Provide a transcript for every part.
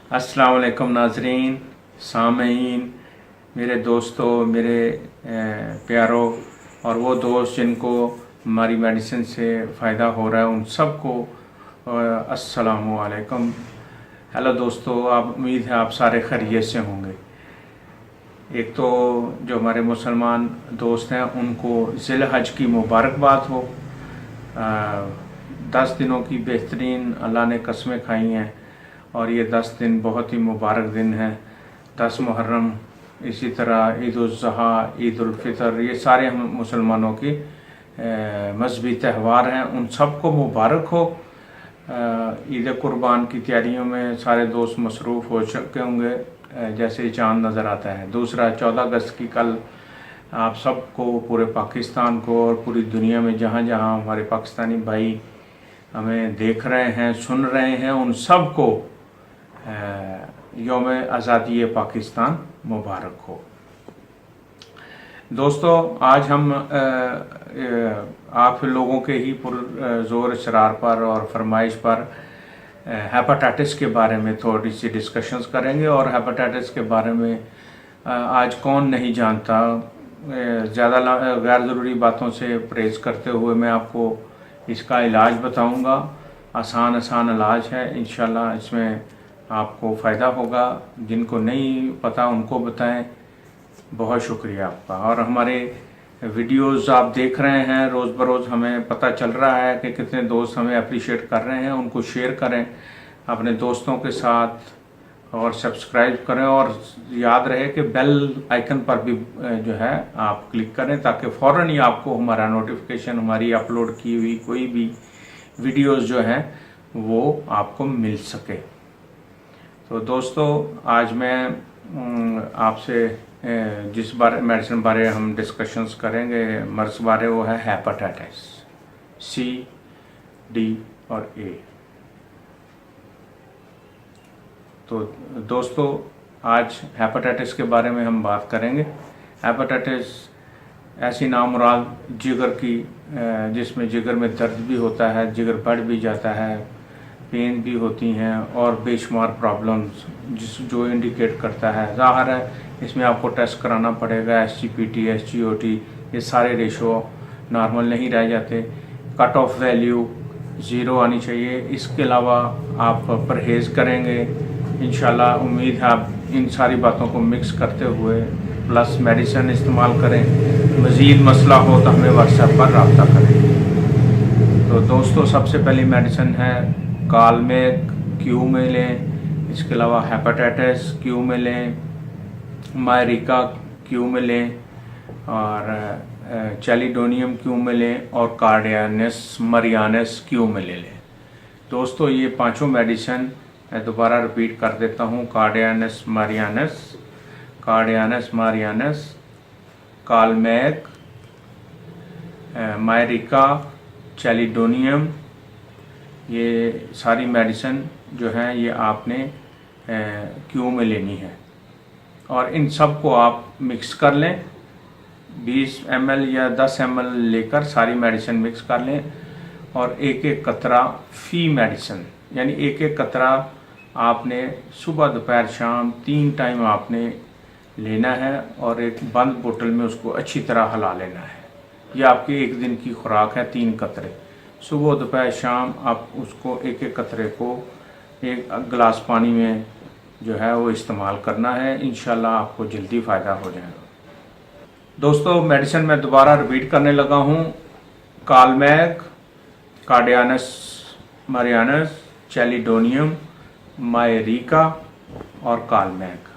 अस्सलाम वालेकुम नाजरीन, सामीन, मेरे दोस्तों, मेरे प्यारों और वो दोस्त जिनको हमारी मेडिसिन से फ़ायदा हो रहा है, उन सबको अस्सलामु अलैकुम। हेलो दोस्तों, आप उम्मीद है आप सारे खैरियत से होंगे। एक तो जो हमारे मुसलमान दोस्त हैं उनको ज़िल हज की मुबारकबाद हो। 10 दिनों की बेहतरीन अल्लाह ने कसमें खाई हैं और ये 10 दिन बहुत ही मुबारक दिन हैं। 10 मुहर्रम, इसी तरह ईद उल ज़ुहा, ईद उल फितर, ये सारे हम मुसलमानों के मजहबी त्यौहार हैं, उन सबको मुबारक हो। ईद कुर्बान की तैयारियों में सारे दोस्त मसरूफ़ हो चुके होंगे जैसे ही चाँद नज़र आता है। दूसरा 14 अगस्त की कल आप सबको, पूरे पाकिस्तान को और पूरी दुनिया में जहाँ जहाँ हमारे पाकिस्तानी भाई हमें देख रहे हैं, सुन रहे हैं, उन सब को यौम आज़ादी पाकिस्तान मुबारक हो। दोस्तों, आज हम आप लोगों के ही पुरज़ोर इसरार पर और फरमाइश पर हेपेटाइटिस के बारे में थोड़ी सी डिस्कशंस करेंगे। और हेपेटाइटिस के बारे में आज कौन नहीं जानता। ज़्यादा गैर ज़रूरी बातों से परहेज़ करते हुए मैं आपको इसका इलाज बताऊंगा। आसान इलाज है, इंशाल्लाह इसमें आपको फ़ायदा होगा। जिनको नहीं पता उनको बताएं। बहुत शुक्रिया आपका। और हमारे वीडियोस आप देख रहे हैं, रोज़ बरोज़ हमें पता चल रहा है कि कितने दोस्त हमें अप्रिशिएट कर रहे हैं। उनको शेयर करें अपने दोस्तों के साथ और सब्सक्राइब करें, और याद रहे कि बेल आइकन पर भी जो है आप क्लिक करें ताकि फ़ौरन ही आपको हमारा नोटिफिकेशन, हमारी अपलोड की हुई कोई भी वीडियोस जो हैं वो आपको मिल सके। तो दोस्तों, आज मैं आपसे जिस बारे मेडिसिन बारे हम डिस्कशंस करेंगे, मर्ज़ बारे, वो है हेपेटाइटिस C, D और A। तो दोस्तों, आज हेपेटाइटिस के बारे में हम बात करेंगे। हेपेटाइटिस ऐसी नामुराद जिगर की, जिसमें जिगर में दर्द भी होता है, जिगर बढ़ भी जाता है, पेन भी होती हैं और बेशुमार प्रॉब्लम्स जो इंडिकेट करता है। ज़ाहिर है इसमें आपको टेस्ट कराना पड़ेगा, SGPT, SGOT, ये सारे रेशो नॉर्मल नहीं रह जाते। कट ऑफ वैल्यू 0 आनी चाहिए। इसके अलावा आप परहेज़ करेंगे इंशाल्लाह। उम्मीद है आप इन सारी बातों को मिक्स करते हुए प्लस मेडिसिन इस्तेमाल करें। मज़ीद मसला हो तो हमें व्हाट्सएप पर रब्ता करें। तो दोस्तों, सबसे पहली मेडिसिन है कालमेक, क्यू में लें। इसके अलावा हेपेटाइटिस क्यू में लें, मायरिका क्यू में लें, और चैलिडोनियम क्यू में लें, और कार्डियानस मरियानस क्यू में ले लें। दोस्तों, ये पांचों मेडिसिन मैं दोबारा रिपीट कर देता हूँ। कार्डियानस मारियानस, कालमेक, मायरिका, चैलिडोनियम, ये सारी मेडिसिन जो हैं ये आपने क्यू में लेनी है। और इन सब को आप मिक्स कर लें। 20 ml या 10 ml लेकर सारी मेडिसिन मिक्स कर लें, और एक एक कतरा फी मेडिसिन, यानी एक एक कतरा आपने सुबह, दोपहर, शाम 3 टाइम आपने लेना है, और एक बंद बोतल में उसको अच्छी तरह हिला लेना है। यह आपकी एक दिन की खुराक है। 3 कतरे सुबह, दोपहर, शाम आप उसको एक एक कतरे को एक गिलास पानी में जो है वो इस्तेमाल करना है। इंशाल्लाह आपको जल्दी फ़ायदा हो जाएगा। दोस्तों, मेडिसिन मैं दोबारा रिपीट करने लगा हूँ। कालमेक, कार्डियानस मरियानस, चैलिडोनियम, मायरिका और कालमेक,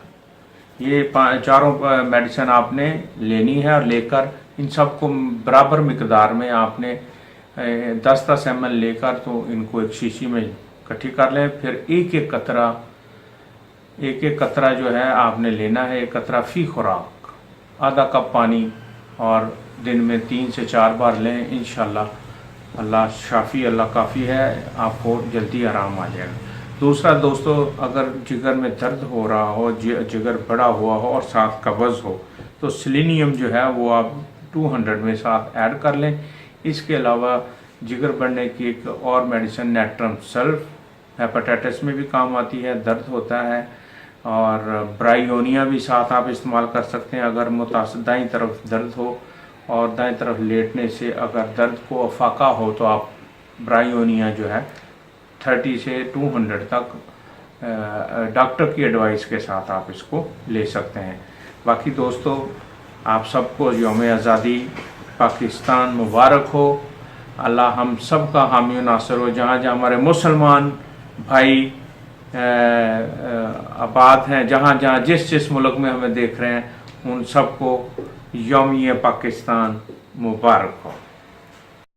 ये चारों मेडिसिन आपने लेनी है। और लेकर इन सबको बराबर मिकदार में आपने 10-10 ml लेकर तो इनको एक शीशी में इकट्ठी कर लें। फिर एक एक कतरा जो है आपने लेना है, एक कतरा फी खुराक, आधा कप पानी, और दिन में 3 से 4 बार लें। इंशाल्लाह अल्लाह शाफ़ी, अल्लाह काफ़ी है, आपको जल्दी आराम आ जाएगा। दूसरा दोस्तों, अगर जिगर में दर्द हो रहा हो, जिगर बड़ा हुआ हो और साथ कब्ज़ हो, तो सेलेनियम जो है वो आप 200 में साथ ऐड कर लें। इसके अलावा जिगर बढ़ने की एक और मेडिसिन नेट्रम सल्फ ہیپاٹائٹس میں بھی کام آتی ہے، درد ہوتا ہے، اور برائیونیا بھی ساتھ آپ استعمال کر سکتے ہیں اگر متاثر دائیں طرف درد ہو، اور دائیں طرف لیٹنے سے اگر درد کو افاقہ ہو تو آپ برائیونیا جو ہے 30 سے 200 تک ڈاکٹر کی ایڈوائس کے ساتھ آپ اس کو لے سکتے ہیں۔ باقی دوستو، آپ سب کو یوم آزادی پاکستان مبارک ہو۔ اللہ ہم سب کا حامی و ناصر ہو۔ جہاں جہاں ہمارے مسلمان بھائی آباد ہیں، جہاں جہاں جس ملک میں ہمیں دیکھ رہے ہیں، ان سب کو یوم پاکستان مبارک ہو۔